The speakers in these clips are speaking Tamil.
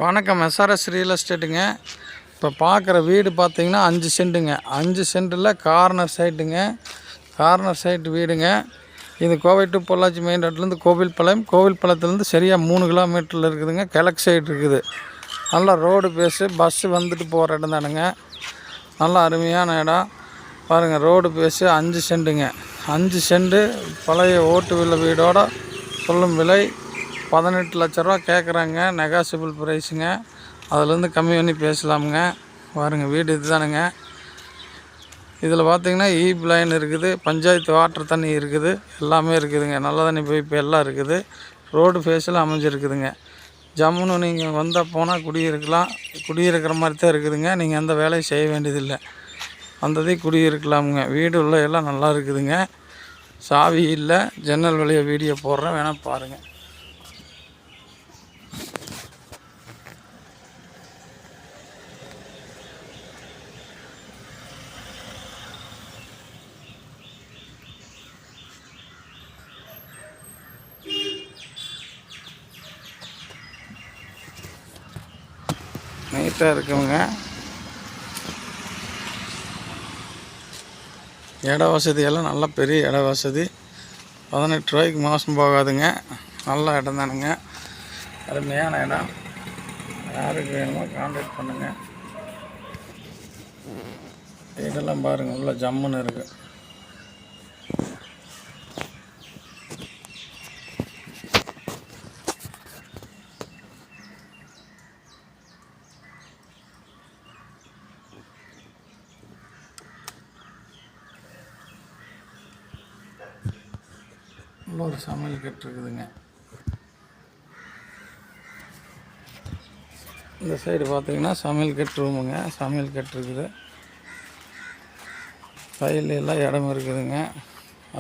வணக்கம். எஸ்ஆர்எஸ் ரியல் எஸ்டேட்டுங்க. இப்போ பார்க்குற வீடு பார்த்தீங்கன்னா 5 சென்ட்டுங்க. 5 சென்ட்டில் கார்னர் சைட்டுங்க. கார்னர் சைட்டு வீடுங்க. இது கோவை டு பொள்ளாச்சி மெயின் ரோட்லேருந்து கோவில்பாளையத்துலேருந்து சரியாக 3 கிலோமீட்டரில் இருக்குதுங்க. கிழக்கு சைடு இருக்குது. நல்லா ரோடு பேஸு, பஸ்ஸு வந்துட்டு போகிற இடம் தானுங்க. நல்லா அருமையான இடம் பாருங்கள். ரோடு பேஸு 5 சென்ட்டுங்க. 5 சென்ட்டு பழைய ஓட்டு வில்ல வீடோட சொல்லும் விலை 18 லட்ச ரூபா கேட்குறாங்க. நெகாசிபிள் ப்ரைஸுங்க. அதிலேருந்து கம்மி பண்ணி பேசலாமுங்க. பாருங்கள், வீடு இது தானுங்க. இதில் பார்த்திங்கன்னா லைன் இருக்குது, பஞ்சாயத்து வாட்டர் தண்ணி இருக்குது, எல்லாமே இருக்குதுங்க. நல்ல தண்ணி பைப்பு எல்லாம் இருக்குது. ரோடு ஃபேஸில் அமைஞ்சிருக்குதுங்க. ஜம்முன்னு நீங்கள் வந்தால் போனால் குடியிருக்கிற மாதிரி தான் இருக்குதுங்க. நீங்கள் எந்த வேலையும் செய்ய வேண்டியதில்லை. வந்ததே குடியிருக்கலாமுங்க. வீடு உள்ள எல்லாம் நல்லா இருக்குதுங்க. சாவி இல்லை. ஜன்னல் வழியை வீடியோ போடுறேன், வேணால் பாருங்கள். நீட்டாக இருக்குங்க. இட வசதியெல்லாம் நல்லா பெரிய இட வசதி. 18 ரூபாய்க்கு மோசம் போகாதுங்க. நல்ல இடம் தானுங்க. அருமையான இடம். யாருக்கு வேணுமோ கான்டாக்ட் பண்ணுங்கள். இதெல்லாம் பாருங்கள், உள்ள ஜம்முன்னு இருக்குது. உள்ள ஒரு சமையல் கட்டு இருக்குதுங்க. இந்த சைடு பார்த்தீங்கன்னா சமையல் கட்டு ரூமுங்க. சமையல் கட்டு இருக்குது. சைடில் எல்லாம் இடம் இருக்குதுங்க.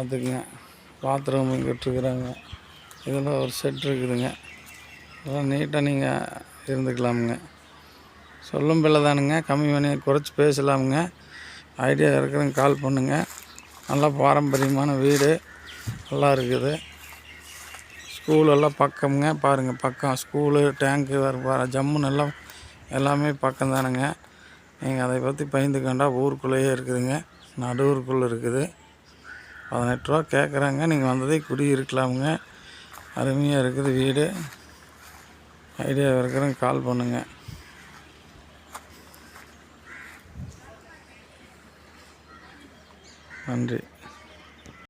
அதுக்குங்க பாத்ரூம் கட்டுருக்குறாங்க. இதில் ஒரு செட் இருக்குதுங்க. அதெல்லாம் நீட்டாக நீங்கள் இருந்துக்கலாமுங்க. சொல்லும் பிள்ளை தானுங்க. கம்மி பண்ணி குறைச்சி பேசலாமுங்க. ஐடியா இருக்கிறவங்க கால் பண்ணுங்கள். நல்லா பாரம்பரியமான வீடு நல்லா இருக்குது. ஸ்கூலெல்லாம் பக்கமுங்க. பாருங்கள், பக்கம் ஸ்கூலு, டேங்க்கு ஜம்முன்னு எல்லாம் எல்லாமே பக்கம் தானுங்க. நீங்கள் அதை பற்றி பயந்துக்கண்டா. ஊருக்குள்ளேயே இருக்குதுங்க. நடுவூருக்குள்ளே இருக்குது. 18 ரூபா கேட்குறாங்க. நீங்கள் வந்ததே குடியிருக்கலாமுங்க. அருமையாக இருக்குது வீடு. ஐடியா இருக்கிறவங்க கால் பண்ணுங்கள். நன்றி.